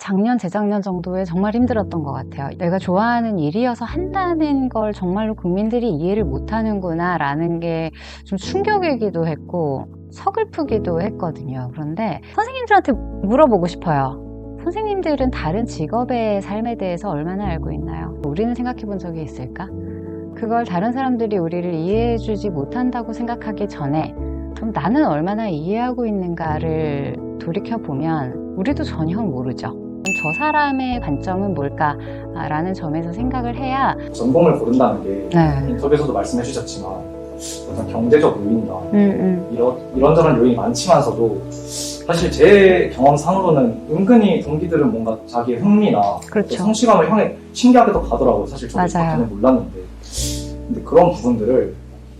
작년, 재작년 정도에 정말 힘들었던 것 같아요. 내가 좋아하는 일이어서 한다는 걸 정말로 국민들이 이해를 못하는구나 라는 게 좀 충격이기도 했고 서글프기도 했거든요. 그런데 선생님들한테 물어보고 싶어요. 선생님들은 다른 직업의 삶에 대해서 얼마나 알고 있나요? 우리는 생각해 본 적이 있을까? 그걸 다른 사람들이 우리를 이해해 주지 못한다고 생각하기 전에 그럼 나는 얼마나 이해하고 있는가를 돌이켜보면 우리도 전혀 모르죠. 저 사람의 관점은 뭘까라는 점에서 생각을 해야 전공을 고른다는 게 네. 인터뷰에서도 말씀해 주셨지만 어떤 경제적 요인이나 이런저런 요인이 많지만서도 사실 제 경험상으로는 은근히 동기들은 뭔가 자기의 흥미나 그렇죠. 성취감을 향해 신기하게도 가더라고요. 사실 저도 전혀 몰랐는데 근데 그런 부분들을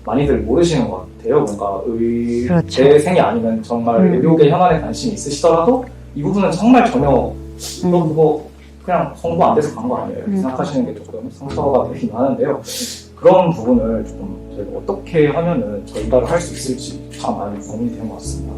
많이들 모르시는 것 같아요. 뭔가 그렇죠. 제 생이 아니면 정말 의료계 현안에 관심이 있으시더라도 이 부분은 정말 전혀 그거 그냥 공부 안 돼서 간 거 아니에요. 이렇게 생각하시는 게 조금 상처가 되긴 하는데요. 그런 부분을 조금 저희가 어떻게 하면은 전달을 할 수 있을지 참 많이 고민이 된 것 같습니다.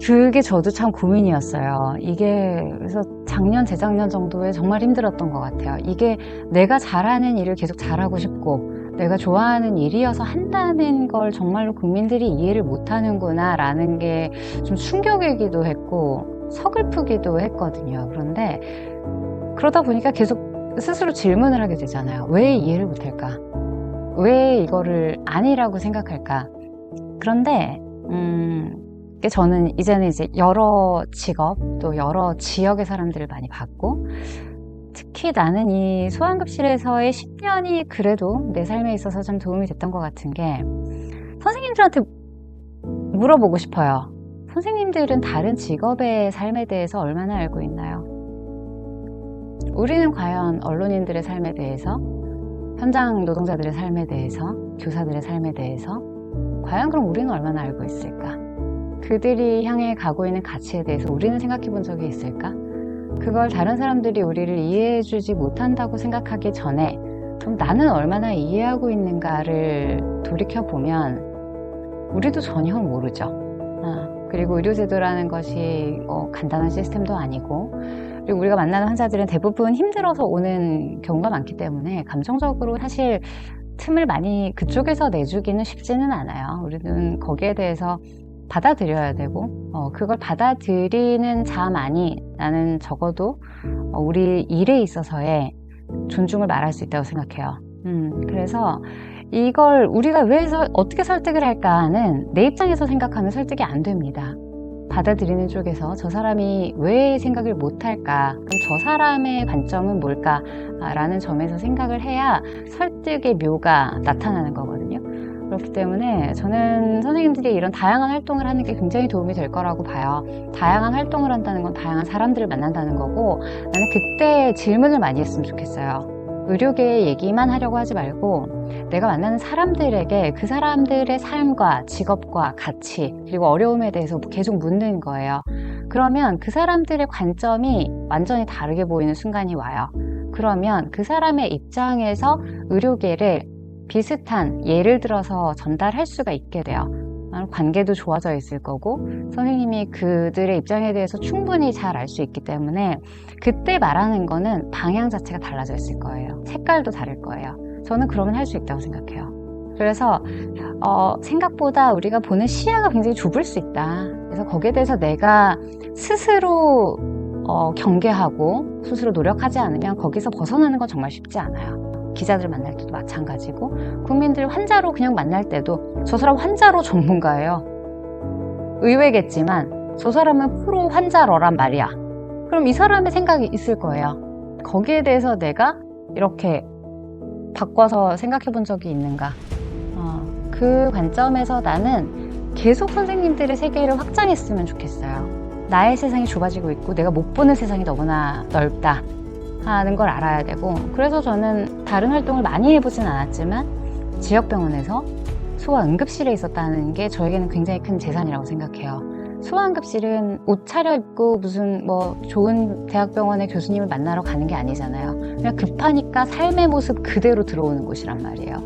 그게 저도 참 고민이었어요. 이게 그래서 작년, 재작년 정도에 정말 힘들었던 것 같아요. 이게 내가 잘하는 일을 계속 잘하고 싶고 내가 좋아하는 일이어서 한다는 걸 정말로 국민들이 이해를 못하는구나 라는 게 좀 충격이기도 했고 서글프기도 했거든요. 그런데 그러다 보니까 계속 스스로 질문을 하게 되잖아요. 왜 이해를 못할까? 왜 이거를 아니라고 생각할까? 그런데 저는 이제는 이제 여러 직업 또 여러 지역의 사람들을 많이 봤고 특히 나는 이 소아응급실에서의 10년이 그래도 내 삶에 있어서 좀 도움이 됐던 것 같은 게 선생님들한테 물어보고 싶어요. 선생님들은 다른 직업의 삶에 대해서 얼마나 알고 있나요? 우리는 과연 언론인들의 삶에 대해서, 현장 노동자들의 삶에 대해서, 교사들의 삶에 대해서 과연 그럼 우리는 얼마나 알고 있을까? 그들이 향해 가고 있는 가치에 대해서 우리는 생각해 본 적이 있을까? 그걸 다른 사람들이 우리를 이해해 주지 못한다고 생각하기 전에 그럼 나는 얼마나 이해하고 있는가를 돌이켜보면 우리도 전혀 모르죠. 그리고 의료제도라는 것이 간단한 시스템도 아니고 그리고 우리가 만나는 환자들은 대부분 힘들어서 오는 경우가 많기 때문에 감정적으로 사실 틈을 많이 그쪽에서 내주기는 쉽지는 않아요. 우리는 거기에 대해서 받아들여야 되고 그걸 받아들이는 자만이 나는 적어도 우리 일에 있어서의 존중을 말할 수 있다고 생각해요. 그래서 이걸 우리가 왜 어떻게 설득을 할까는 내 입장에서 생각하면 설득이 안 됩니다. 받아들이는 쪽에서 저 사람이 왜 생각을 못할까? 그럼 저 사람의 관점은 뭘까? 라는 점에서 생각을 해야 설득의 묘가 나타나는 거거든요. 그렇기 때문에 저는 선생님들이 이런 다양한 활동을 하는 게 굉장히 도움이 될 거라고 봐요. 다양한 활동을 한다는 건 다양한 사람들을 만난다는 거고 나는 그때 질문을 많이 했으면 좋겠어요. 의료계 얘기만 하려고 하지 말고 내가 만나는 사람들에게 그 사람들의 삶과 직업과 가치 그리고 어려움에 대해서 계속 묻는 거예요. 그러면 그 사람들의 관점이 완전히 다르게 보이는 순간이 와요. 그러면 그 사람의 입장에서 의료계를 비슷한 예를 들어서 전달할 수가 있게 돼요. 관계도 좋아져 있을 거고 선생님이 그들의 입장에 대해서 충분히 잘 알 수 있기 때문에 그때 말하는 거는 방향 자체가 달라져 있을 거예요. 색깔도 다를 거예요. 저는 그러면 할 수 있다고 생각해요. 그래서 생각보다 우리가 보는 시야가 굉장히 좁을 수 있다. 그래서 거기에 대해서 내가 스스로 경계하고 스스로 노력하지 않으면 거기서 벗어나는 건 정말 쉽지 않아요. 기자들 만날 때도 마찬가지고 국민들 환자로 그냥 만날 때도 저 사람 환자로 전문가예요. 의외겠지만 저 사람은 프로 환자러란 말이야. 그럼 이 사람의 생각이 있을 거예요. 거기에 대해서 내가 이렇게 바꿔서 생각해 본 적이 있는가? 그 관점에서 나는 계속 선생님들의 세계를 확장했으면 좋겠어요. 나의 세상이 좁아지고 있고 내가 못 보는 세상이 너무나 넓다 하는 걸 알아야 되고 그래서 저는 다른 활동을 많이 해보진 않았지만 지역병원에서 소아응급실에 있었다는 게 저에게는 굉장히 큰 재산이라고 생각해요. 소아응급실은 옷 차려입고 무슨 좋은 대학병원의 교수님을 만나러 가는 게 아니잖아요. 그냥 급하니까 삶의 모습 그대로 들어오는 곳이란 말이에요.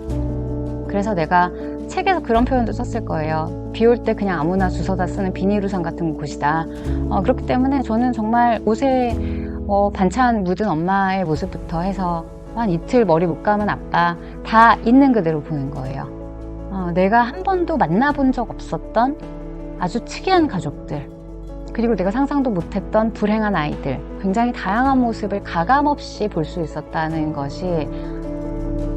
그래서 내가 책에서 그런 표현도 썼을 거예요. 비 올 때 그냥 아무나 주워다 쓰는 비닐우산 같은 곳이다. 그렇기 때문에 저는 정말 옷에 반찬 묻은 엄마의 모습부터 해서 한 이틀 머리 못 감은 아빠 다 있는 그대로 보는 거예요. 내가 한 번도 만나본 적 없었던 아주 특이한 가족들, 그리고 내가 상상도 못했던 불행한 아이들, 굉장히 다양한 모습을 가감없이 볼 수 있었다는 것이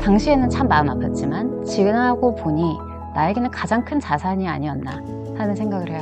당시에는 참 마음 아팠지만 지나고 보니 나에게는 가장 큰 자산이 아니었나 하는 생각을 해요.